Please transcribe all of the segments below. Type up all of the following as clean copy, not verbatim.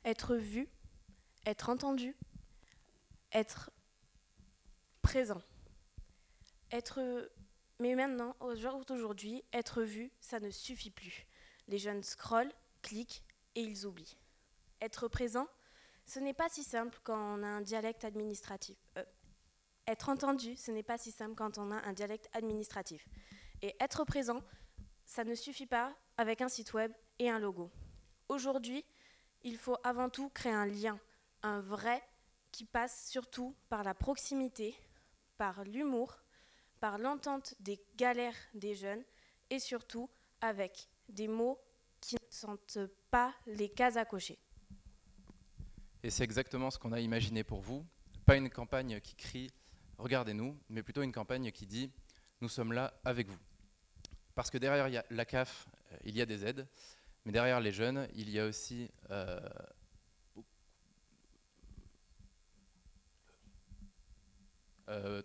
Être vu, être entendu, être présent. Mais maintenant, au jour d'aujourd'hui, être vu, ça ne suffit plus. Les jeunes scrollent, cliquent et ils oublient. Être présent, ce n'est pas si simple quand on a un dialecte administratif. Être entendu, ce n'est pas si simple quand on a un dialecte administratif. Et être présent, ça ne suffit pas avec un site web et un logo. Aujourd'hui, il faut avant tout créer un lien, un vrai, qui passe surtout par la proximité, par l'humour, par l'entente des galères des jeunes et surtout avec des mots qui ne sentent pas les cases à cocher. Et c'est exactement ce qu'on a imaginé pour vous. Pas une campagne qui crie « Regardez-nous », mais plutôt une campagne qui dit « Nous sommes là avec vous ». Parce que derrière la CAF, il y a des aides, mais derrière les jeunes, il y a aussi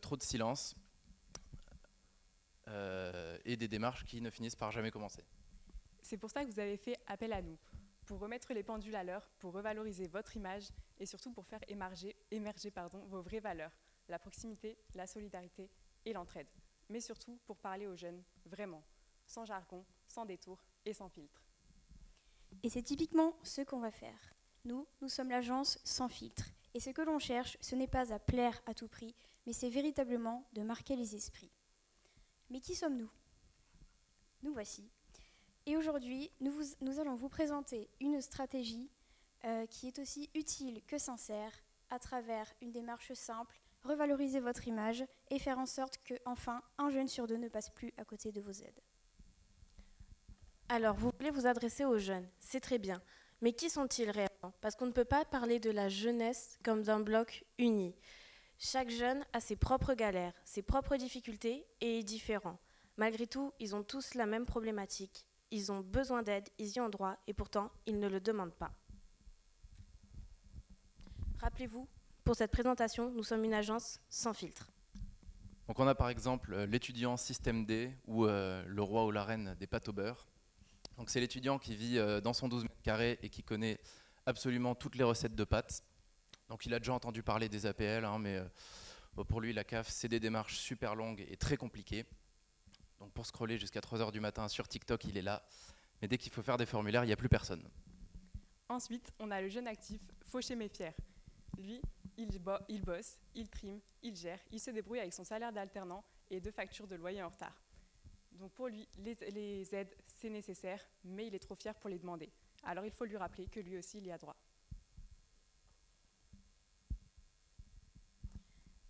trop de silence et des démarches qui ne finissent par jamais commencer. C'est pour ça que vous avez fait appel à nous, pour remettre les pendules à l'heure, pour revaloriser votre image et surtout pour faire émerger vos vraies valeurs, la proximité, la solidarité et l'entraide. Mais surtout pour parler aux jeunes, vraiment, sans jargon, sans détour et sans filtre. Et c'est typiquement ce qu'on va faire. Nous sommes l'agence sans filtre. Et ce que l'on cherche, ce n'est pas à plaire à tout prix, mais c'est véritablement de marquer les esprits. Mais qui sommes-nous? Nous voici. Et aujourd'hui, nous allons vous présenter une stratégie qui est aussi utile que sincère, à travers une démarche simple, revaloriser votre image et faire en sorte que, enfin, un jeune sur deux ne passe plus à côté de vos aides. Alors, vous voulez vous adresser aux jeunes, c'est très bien. Mais qui sont-ils réellement? Parce qu'on ne peut pas parler de la jeunesse comme d'un bloc uni. Chaque jeune a ses propres galères, ses propres difficultés et est différent. Malgré tout, ils ont tous la même problématique. Ils ont besoin d'aide, ils y ont droit et pourtant, ils ne le demandent pas. Rappelez-vous, pour cette présentation, nous sommes une agence sans filtre. Donc on a par exemple l'étudiant système D ou le roi ou la reine des pâtes au beurre. Donc c'est l'étudiant qui vit dans son 12 mètres carrés et qui connaît absolument toutes les recettes de pâtes. Donc il a déjà entendu parler des APL, mais pour lui la CAF c'est des démarches super longues et très compliquées. Donc pour scroller jusqu'à 3 h du matin sur TikTok, il est là. Mais dès qu'il faut faire des formulaires, il n'y a plus personne. Ensuite, on a le jeune actif fauché mais fier. Lui, il bosse, il trime, il gère, il se débrouille avec son salaire d'alternant et 2 factures de loyer en retard. Donc pour lui, les aides, c'est nécessaire, mais il est trop fier pour les demander. Alors il faut lui rappeler que lui aussi, il y a droit.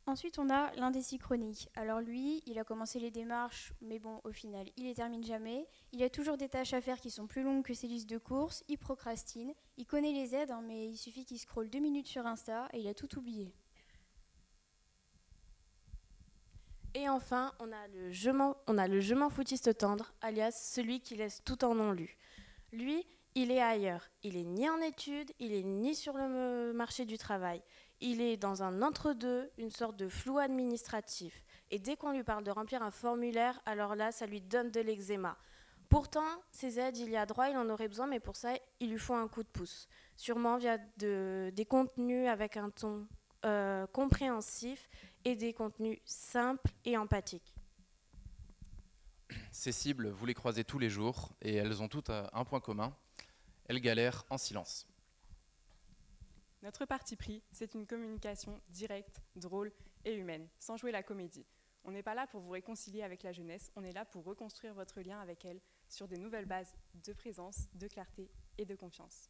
Ensuite, on a l'indécis chronique. Alors lui, il a commencé les démarches, mais bon, au final, il les termine jamais. Il a toujours des tâches à faire qui sont plus longues que ses listes de courses. Il procrastine. Il connaît les aides, mais il suffit qu'il scrolle 2 minutes sur Insta et il a tout oublié. Et enfin, on a le je m'en foutiste tendre, alias celui qui laisse tout en non lu. Lui, il est ailleurs. Il est ni en études, il est ni sur le marché du travail. Il est dans un entre-deux, une sorte de flou administratif. Et dès qu'on lui parle de remplir un formulaire, alors là, ça lui donne de l'eczéma. Pourtant, ces aides, il y a droit, il en aurait besoin, mais pour ça, il lui faut un coup de pouce. Sûrement via des contenus avec un ton compréhensif et des contenus simples et empathiques. Ces cibles, vous les croisez tous les jours et elles ont toutes un point commun. Elles galèrent en silence. Notre parti pris, c'est une communication directe, drôle et humaine, sans jouer la comédie. On n'est pas là pour vous réconcilier avec la jeunesse, on est là pour reconstruire votre lien avec elle sur des nouvelles bases de présence, de clarté et de confiance.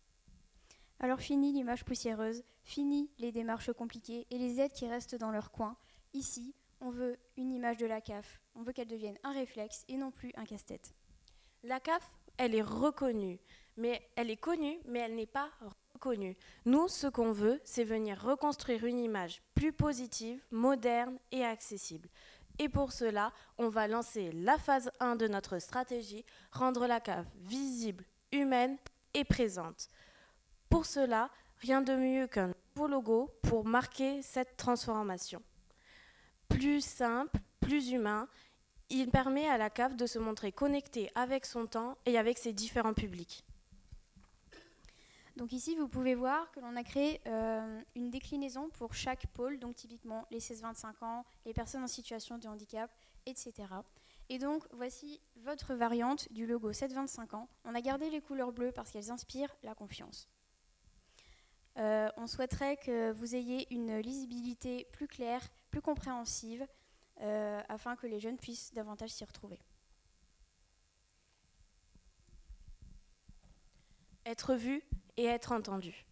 Alors fini l'image poussiéreuse, fini les démarches compliquées et les aides qui restent dans leur coin. Ici, on veut une image de la CAF, on veut qu'elle devienne un réflexe et non plus un casse-tête. La CAF, elle est reconnue, mais elle est connue, mais elle n'est pas reconnue. Nous, ce qu'on veut, c'est venir reconstruire une image plus positive, moderne et accessible. Et pour cela, on va lancer la phase 1 de notre stratégie, rendre la CAF visible, humaine et présente. Pour cela, rien de mieux qu'un nouveau logo pour marquer cette transformation. plus simple, plus humain. Il permet à la CAF de se montrer connectée avec son temps et avec ses différents publics. Donc ici, vous pouvez voir que l'on a créé une déclinaison pour chaque pôle, donc typiquement les 16-25 ans, les personnes en situation de handicap, etc. Et donc, voici votre variante du logo 7-25 ans. On a gardé les couleurs bleues parce qu'elles inspirent la confiance. On souhaiterait que vous ayez une lisibilité plus claire, plus compréhensive, afin que les jeunes puissent davantage s'y retrouver. Être vu et être entendu.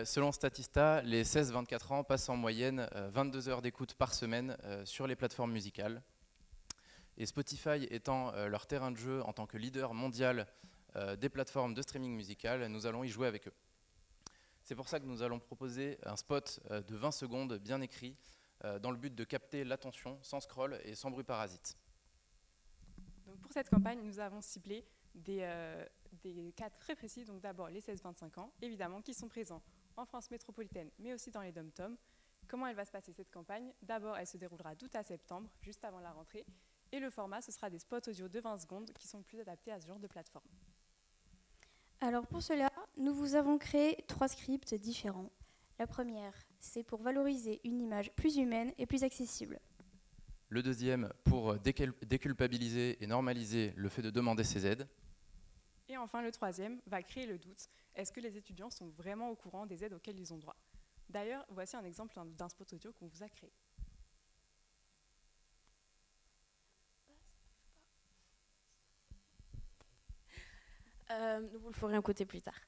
Selon Statista, les 16-24 ans passent en moyenne 22 heures d'écoute par semaine sur les plateformes musicales. Et Spotify étant leur terrain de jeu en tant que leader mondial des plateformes de streaming musical, nous allons y jouer avec eux. C'est pour ça que nous allons proposer un spot de 20 secondes bien écrit dans le but de capter l'attention sans scroll et sans bruit parasite. Donc pour cette campagne, nous avons ciblé des cas très précis. Donc d'abord les 16-25 ans, évidemment, qui sont présents en France métropolitaine, mais aussi dans les dom-toms. Comment elle va se passer cette campagne? D'abord, elle se déroulera d'août à septembre, juste avant la rentrée. Et le format, ce sera des spots audio de 20 secondes qui sont plus adaptés à ce genre de plateforme. Alors pour cela, nous vous avons créé 3 scripts différents. La première, c'est pour valoriser une image plus humaine et plus accessible. Le deuxième, pour déculpabiliser et normaliser le fait de demander ses aides. Et enfin, le troisième va créer le doute. Est-ce que les étudiants sont vraiment au courant des aides auxquelles ils ont droit? D'ailleurs, voici un exemple d'un spot audio qu'on vous a créé. Vous le ferez écouter plus tard.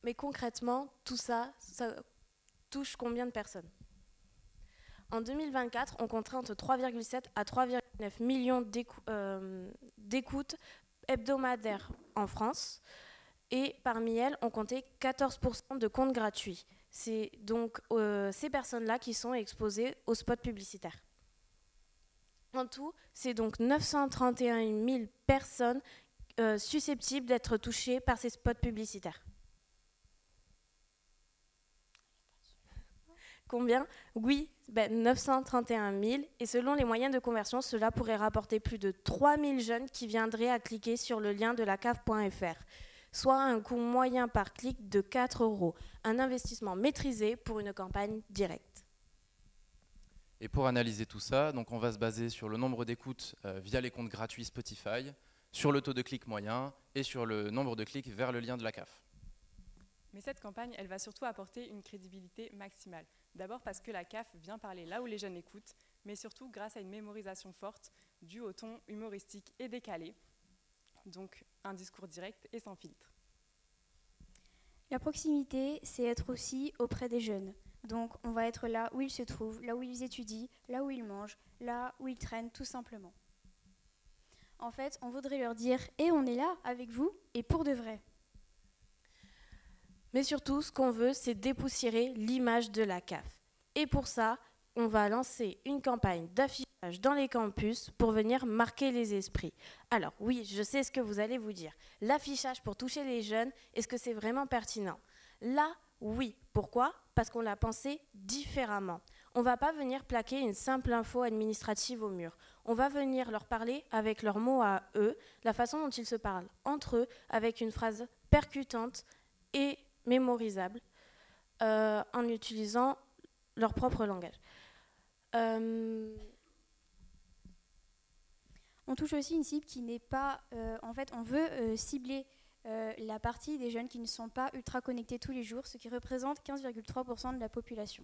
Mais concrètement, tout ça, ça touche combien de personnes? En 2024, on compterait entre 3,7 à 3,9 millions d'écoutes hebdomadaires en France. Et parmi elles, on comptait 14% de comptes gratuits. C'est donc ces personnes-là qui sont exposées aux spots publicitaires. En tout, c'est donc 931 000 personnes susceptibles d'être touchées par ces spots publicitaires. Combien? Oui, 931 000. Et selon les moyens de conversion, cela pourrait rapporter plus de 3 000 jeunes qui viendraient à cliquer sur le lien de lacaf.fr, soit un coût moyen par clic de 4 €. Un investissement maîtrisé pour une campagne directe. Et pour analyser tout ça, donc on va se baser sur le nombre d'écoutes via les comptes gratuits Spotify, sur le taux de clic moyen et sur le nombre de clics vers le lien de la CAF. Mais cette campagne, elle va surtout apporter une crédibilité maximale. D'abord parce que la CAF vient parler là où les jeunes écoutent, mais surtout grâce à une mémorisation forte due au ton humoristique et décalé, donc un discours direct et sans filtre. La proximité, c'est être aussi auprès des jeunes. Donc on va être là où ils se trouvent, là où ils étudient, là où ils mangent, là où ils traînent, tout simplement. En fait, on voudrait leur dire « Et on est là avec vous et pour de vrai ». Mais surtout, ce qu'on veut, c'est dépoussiérer l'image de la CAF. Et pour ça, on va lancer une campagne d'affichage dans les campus pour venir marquer les esprits. Alors oui, je sais ce que vous allez vous dire. L'affichage pour toucher les jeunes, est-ce que c'est vraiment pertinent? Là, oui. Pourquoi? Parce qu'on l'a pensé différemment. On ne va pas venir plaquer une simple info administrative au mur. On va venir leur parler avec leurs mots à eux, la façon dont ils se parlent entre eux, avec une phrase percutante et mémorisable, en utilisant leur propre langage. On touche aussi une cible qui n'est pas... en fait, on veut cibler la partie des jeunes qui ne sont pas ultra connectés tous les jours, ce qui représente 15,3% de la population.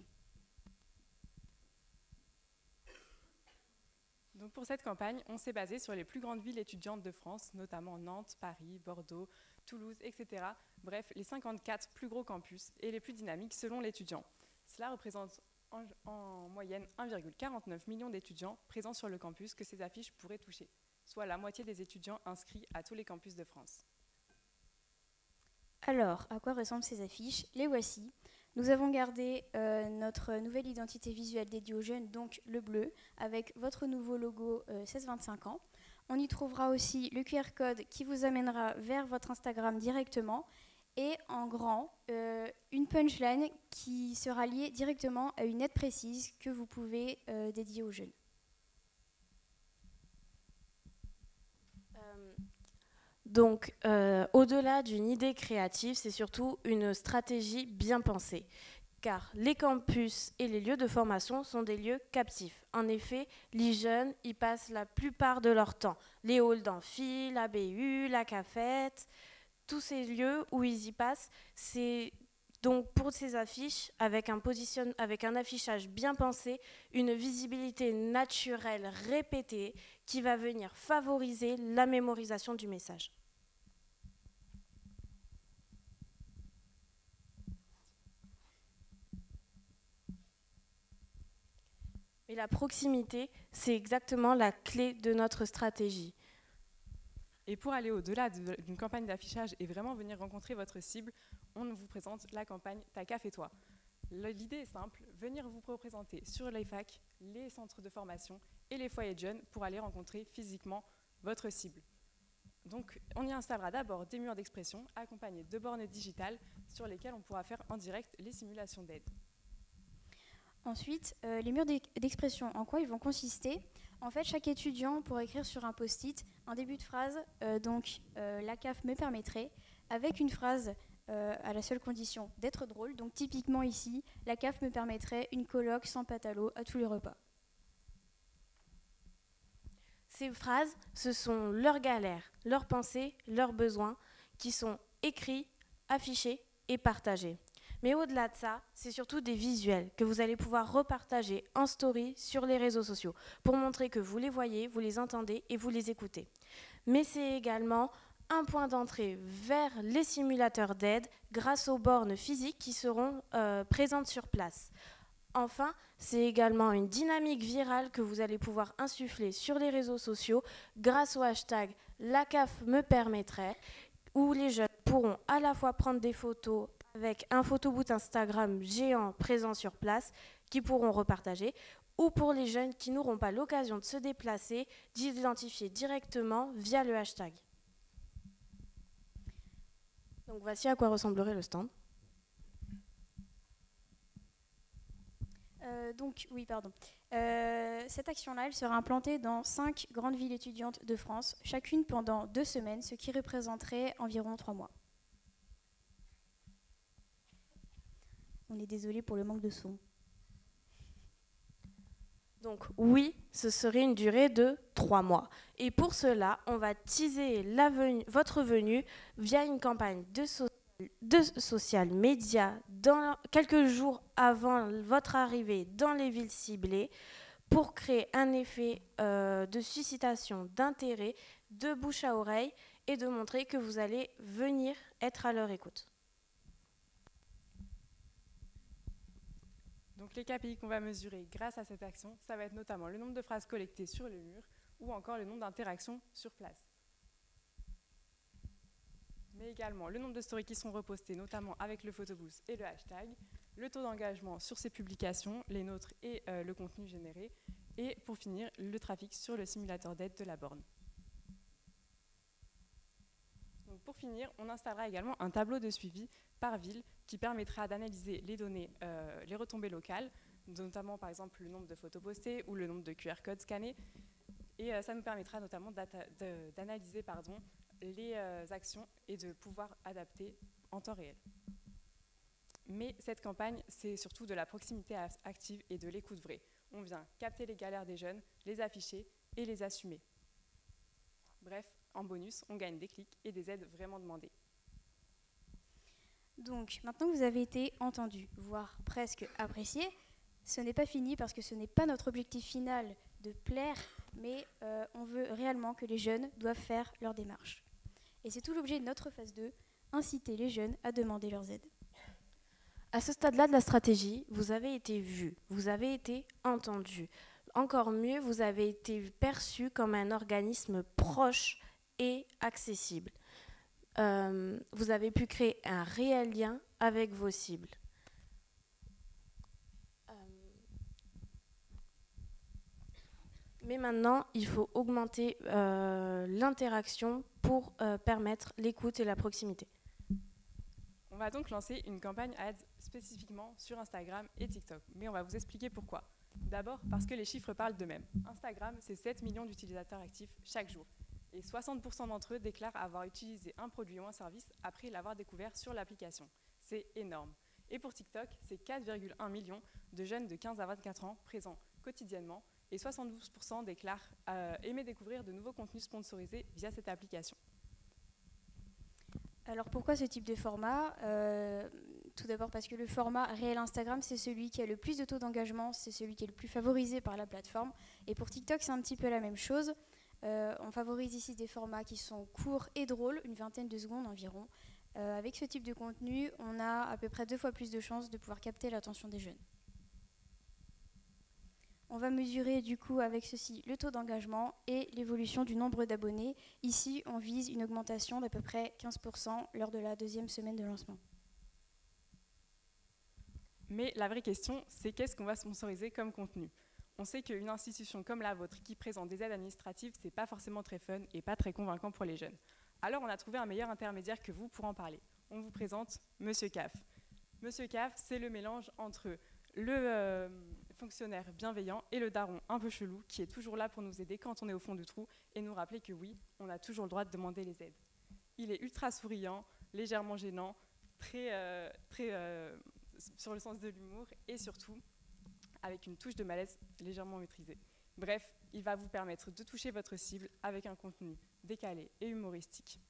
Donc pour cette campagne, on s'est basé sur les plus grandes villes étudiantes de France, notamment Nantes, Paris, Bordeaux, Toulouse, etc. Bref, les 54 plus gros campus et les plus dynamiques selon l'étudiant. Cela représente en moyenne 1,49 million d'étudiants présents sur le campus que ces affiches pourraient toucher, soit la moitié des étudiants inscrits à tous les campus de France. Alors, à quoi ressemblent ces affiches? Les voici. Nous avons gardé notre nouvelle identité visuelle dédiée aux jeunes, donc le bleu, avec votre nouveau logo 16-25 ans. On y trouvera aussi le QR code qui vous amènera vers votre Instagram directement et en grand, une punchline qui sera liée directement à une aide précise que vous pouvez dédier aux jeunes. Donc, au-delà d'une idée créative, c'est surtout une stratégie bien pensée. Car les campus et les lieux de formation sont des lieux captifs. En effet, les jeunes y passent la plupart de leur temps. Les halls d'amphi, la BU, la cafette, tous ces lieux où ils y passent, c'est donc pour ces affiches, avec un affichage bien pensé, une visibilité naturelle répétée qui va venir favoriser la mémorisation du message. Et la proximité, c'est exactement la clé de notre stratégie. Et pour aller au-delà d'une campagne d'affichage et vraiment venir rencontrer votre cible, on vous présente la campagne Ta CAF et toi. L'idée est simple, venir vous représenter sur les facs, les centres de formation et les foyers de jeunes pour aller rencontrer physiquement votre cible. Donc on y installera d'abord des murs d'expression accompagnés de bornes digitales sur lesquelles on pourra faire en direct les simulations d'aide. Ensuite, les murs d'expression, en quoi ils vont consister? En fait, chaque étudiant pourra écrire sur un post-it un début de phrase, la CAF me permettrait, avec une phrase à la seule condition d'être drôle. Donc typiquement ici, la CAF me permettrait une coloc sans pâte à l'eau à tous les repas. Ces phrases, ce sont leurs galères, leurs pensées, leurs besoins qui sont écrits, affichés et partagés. Mais au-delà de ça, c'est surtout des visuels que vous allez pouvoir repartager en story sur les réseaux sociaux pour montrer que vous les voyez, vous les entendez et vous les écoutez. Mais c'est également un point d'entrée vers les simulateurs d'aide grâce aux bornes physiques qui seront présentes sur place. Enfin, c'est également une dynamique virale que vous allez pouvoir insuffler sur les réseaux sociaux grâce au hashtag La CAF me permettrait, où les jeunes pourront à la fois prendre des photos avec un photoboot Instagram géant présent sur place qui pourront repartager, ou pour les jeunes qui n'auront pas l'occasion de se déplacer, d'identifier directement via le hashtag. Donc voici à quoi ressemblerait le stand. Cette action-là, elle sera implantée dans 5 grandes villes étudiantes de France, chacune pendant 2 semaines, ce qui représenterait environ 3 mois. On est désolé pour le manque de son. Donc oui, ce serait une durée de 3 mois. Et pour cela, on va teaser votre venue via une campagne de social media quelques jours avant votre arrivée dans les villes ciblées pour créer un effet de suscitation d'intérêt, de bouche à oreille et de montrer que vous allez venir être à leur écoute. Donc les KPI qu'on va mesurer grâce à cette action, ça va être notamment le nombre de phrases collectées sur le mur ou encore le nombre d'interactions sur place. Mais également le nombre de stories qui sont repostées, notamment avec le photobooth et le hashtag, le taux d'engagement sur ces publications, les nôtres et le contenu généré, et pour finir, le trafic sur le simulateur d'aide de la borne. Donc pour finir, on installera également un tableau de suivi par ville qui permettra d'analyser les données, les retombées locales, notamment par exemple le nombre de photos postées ou le nombre de QR codes scannés. Et ça nous permettra notamment d'analyser les actions et de pouvoir adapter en temps réel. Mais cette campagne, c'est surtout de la proximité active et de l'écoute vraie. On vient capter les galères des jeunes, les afficher et les assumer. Bref, en bonus, on gagne des clics et des aides vraiment demandées. Donc, maintenant que vous avez été entendus, voire presque appréciés, ce n'est pas fini parce que ce n'est pas notre objectif final de plaire, mais on veut réellement que les jeunes doivent faire leur démarche. Et c'est tout l'objet de notre phase 2, inciter les jeunes à demander leurs aides. À ce stade-là de la stratégie, vous avez été vus, vous avez été entendus. Encore mieux, vous avez été perçus comme un organisme proche et accessible. Vous avez pu créer un réel lien avec vos cibles. Mais maintenant, il faut augmenter l'interaction pour permettre l'écoute et la proximité. On va donc lancer une campagne ads spécifiquement sur Instagram et TikTok, mais on va vous expliquer pourquoi. D'abord parce que les chiffres parlent d'eux-mêmes. Instagram, c'est 7 millions d'utilisateurs actifs chaque jour. Et 60% d'entre eux déclarent avoir utilisé un produit ou un service après l'avoir découvert sur l'application. C'est énorme. Et pour TikTok, c'est 4,1 millions de jeunes de 15 à 24 ans présents quotidiennement et 72% déclarent aimer découvrir de nouveaux contenus sponsorisés via cette application. Alors pourquoi ce type de format ? Tout d'abord parce que le format réel Instagram, c'est celui qui a le plus de taux d'engagement, c'est celui qui est le plus favorisé par la plateforme. Et pour TikTok, c'est un petit peu la même chose. On favorise ici des formats qui sont courts et drôles, une vingtaine de secondes environ. Avec ce type de contenu, on a à peu près 2 fois plus de chances de pouvoir capter l'attention des jeunes. On va mesurer du coup avec ceci le taux d'engagement et l'évolution du nombre d'abonnés. Ici, on vise une augmentation d'à peu près 15% lors de la 2e semaine de lancement. Mais la vraie question, c'est qu'est-ce qu'on va sponsoriser comme contenu ? On sait qu'une institution comme la vôtre qui présente des aides administratives, c'est pas forcément très fun et pas très convaincant pour les jeunes. Alors on a trouvé un meilleur intermédiaire que vous pour en parler. On vous présente Monsieur CAF. Monsieur CAF, c'est le mélange entre le fonctionnaire bienveillant et le daron un peu chelou qui est toujours là pour nous aider quand on est au fond du trou et nous rappeler que oui, on a toujours le droit de demander les aides. Il est ultra souriant, légèrement gênant, très sur le sens de l'humour et surtout avec une touche de malaise légèrement maîtrisée. Bref, il va vous permettre de toucher votre cible avec un contenu décalé et humoristique.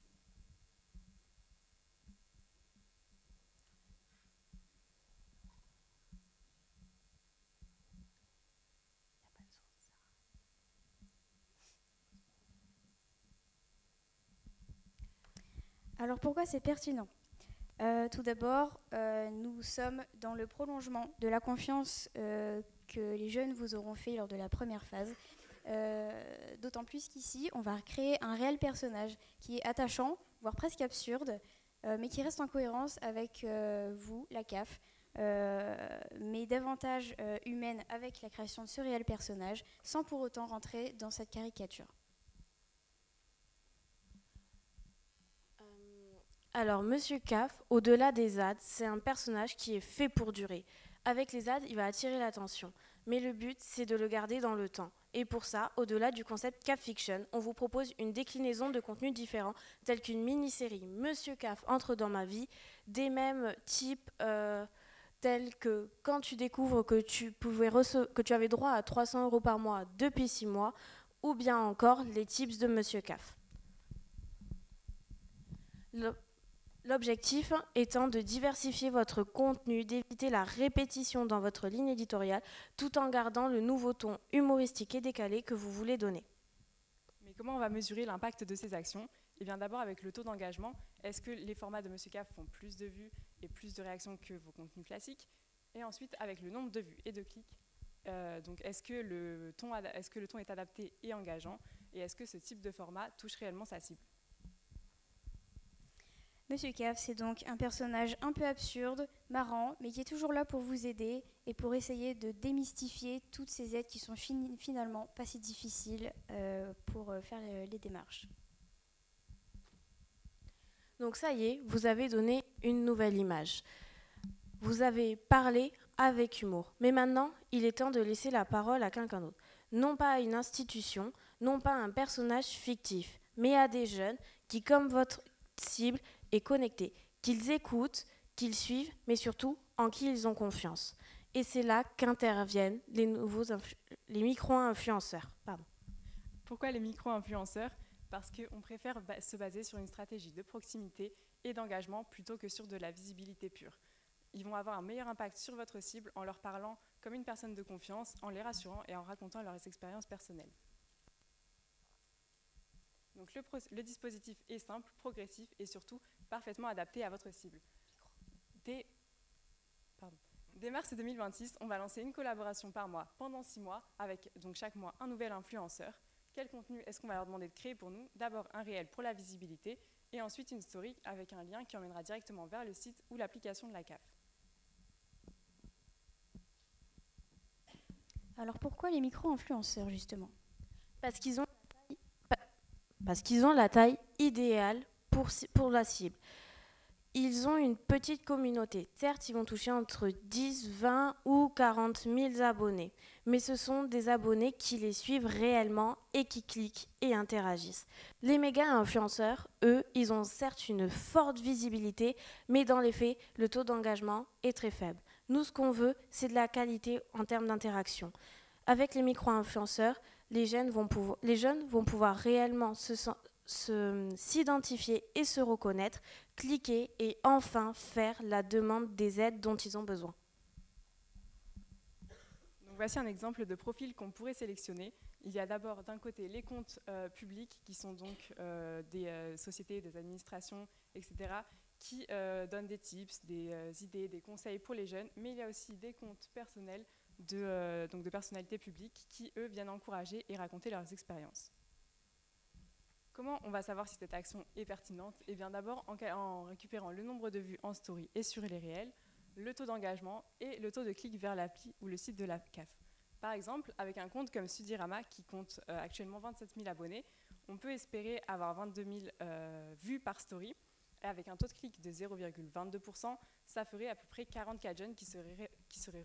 Alors pourquoi c'est pertinent ? Tout d'abord, nous sommes dans le prolongement de la confiance que les jeunes vous auront fait lors de la première phase. D'autant plus qu'ici, on va créer un réel personnage qui est attachant, voire presque absurde, mais qui reste en cohérence avec vous, la CAF, mais davantage humaine avec la création de ce réel personnage, sans pour autant rentrer dans cette caricature. Alors, Monsieur CAF, au-delà des ads, c'est un personnage qui est fait pour durer. Avec les ads, il va attirer l'attention. Mais le but, c'est de le garder dans le temps. Et pour ça, au-delà du concept CAF Fiction, on vous propose une déclinaison de contenus différents, tels qu'une mini-série Monsieur CAF entre dans ma vie, des mêmes types tels que quand tu découvres que tu avais droit à 300 € par mois depuis 6 mois, ou bien encore les tips de Monsieur CAF. L'objectif étant de diversifier votre contenu, d'éviter la répétition dans votre ligne éditoriale, tout en gardant le nouveau ton humoristique et décalé que vous voulez donner. Mais comment on va mesurer l'impact de ces actions ? Eh bien d'abord avec le taux d'engagement. Est-ce que les formats de Monsieur CAF font plus de vues et plus de réactions que vos contenus classiques ? Et ensuite avec le nombre de vues et de clics. Donc est-ce que le ton est adapté et engageant ? Et est-ce que ce type de format touche réellement sa cible ? Monsieur CAF, c'est donc un personnage un peu absurde, marrant, mais qui est toujours là pour vous aider et pour essayer de démystifier toutes ces aides qui sont finalement pas si difficiles pour faire les démarches. Donc ça y est, vous avez donné une nouvelle image. Vous avez parlé avec humour. Mais maintenant, il est temps de laisser la parole à quelqu'un d'autre. Non pas à une institution, non pas à un personnage fictif, mais à des jeunes qui, comme votre cible, est connectée, qu'ils écoutent, qu'ils suivent, mais surtout en qui ils ont confiance. Et c'est là qu'interviennent les micro-influenceurs. Pourquoi les micro-influenceurs ? Parce qu'on préfère se baser sur une stratégie de proximité et d'engagement plutôt que sur de la visibilité pure. Ils vont avoir un meilleur impact sur votre cible en leur parlant comme une personne de confiance, en les rassurant et en racontant leurs expériences personnelles. Donc le dispositif est simple, progressif et surtout parfaitement adapté à votre cible. Dès mars 2026, on va lancer une collaboration par mois pendant 6 mois avec donc chaque mois un nouvel influenceur. Quel contenu est-ce qu'on va leur demander de créer pour nous ? D'abord un réel pour la visibilité et ensuite une story avec un lien qui emmènera directement vers le site ou l'application de la CAF. Alors pourquoi les micro-influenceurs justement ? Parce qu'ils ont la taille idéale pour la cible. Ils ont une petite communauté. Certes, ils vont toucher entre 10, 20 ou 40 000 abonnés. Mais ce sont des abonnés qui les suivent réellement et qui cliquent et interagissent. Les méga-influenceurs, eux, ils ont certes une forte visibilité, mais dans les faits, le taux d'engagement est très faible. Nous, ce qu'on veut, c'est de la qualité en termes d'interaction. Avec les micro-influenceurs, les jeunes vont pouvoir réellement s'identifier et se reconnaître, cliquer et enfin faire la demande des aides dont ils ont besoin. Donc voici un exemple de profil qu'on pourrait sélectionner. Il y a d'abord d'un côté les comptes publics qui sont donc des sociétés, des administrations, etc. qui donnent des tips, des idées, des conseils pour les jeunes, mais il y a aussi des comptes personnels donc de personnalités publiques qui, eux, viennent encourager et raconter leurs expériences. Comment on va savoir si cette action est pertinente? Eh bien d'abord en récupérant le nombre de vues en story et sur les réels, le taux d'engagement et le taux de clic vers l'appli ou le site de la CAF. Par exemple, avec un compte comme Sudirama qui compte actuellement 27 000 abonnés, on peut espérer avoir 22 000 vues par story. Et avec un taux de clic de 0,22%, ça ferait à peu près 44 jeunes qui seraient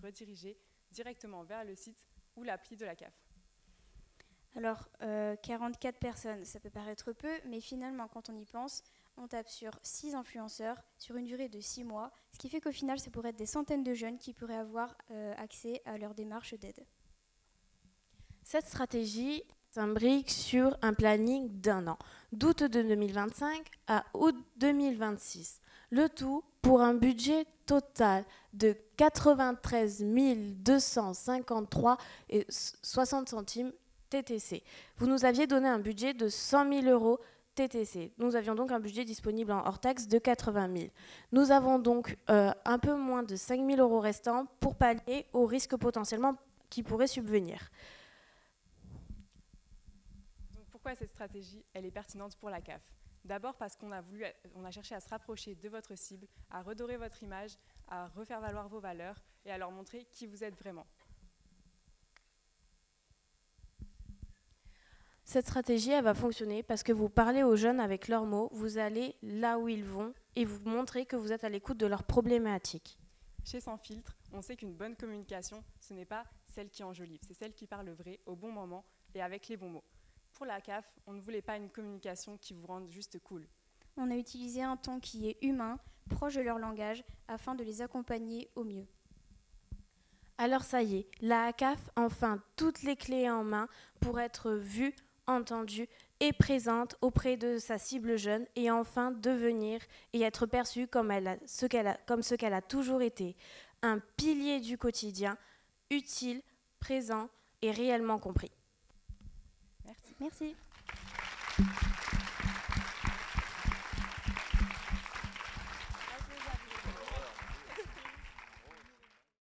redirigés directement vers le site ou l'appli de la CAF. Alors, 44 personnes, ça peut paraître peu, mais finalement, quand on y pense, on tape sur 6 influenceurs sur une durée de 6 mois, ce qui fait qu'au final, ça pourrait être des centaines de jeunes qui pourraient avoir accès à leur démarche d'aide. Cette stratégie s'imbrique sur un planning d'1 an, d'août 2025 à août 2026. Le tout pour un budget total de 93 253,60 centimes TTC. Vous nous aviez donné un budget de 100 000 € TTC. Nous avions donc un budget disponible en hors taxe de 80 000. Nous avons donc un peu moins de 5 000 € restants pour pallier aux risques potentiellement qui pourraient subvenir. Donc pourquoi cette stratégie elle est pertinente pour la CAF? D'abord parce qu'on a cherché à se rapprocher de votre cible, à redorer votre image, à refaire valoir vos valeurs et à leur montrer qui vous êtes vraiment. Cette stratégie, elle va fonctionner parce que vous parlez aux jeunes avec leurs mots, vous allez là où ils vont et vous montrez que vous êtes à l'écoute de leurs problématiques. Chez Sans Filtre, on sait qu'une bonne communication, ce n'est pas celle qui enjolive, c'est celle qui parle vrai, au bon moment et avec les bons mots. Pour la CAF, on ne voulait pas une communication qui vous rende juste cool. On a utilisé un ton qui est humain, proche de leur langage, afin de les accompagner au mieux. Alors ça y est, la CAF enfin toutes les clés en main pour être vue, entendue et présente auprès de sa cible jeune et enfin devenir et être perçue comme ce qu'elle a toujours été, un pilier du quotidien, utile, présent et réellement compris. Merci. Merci.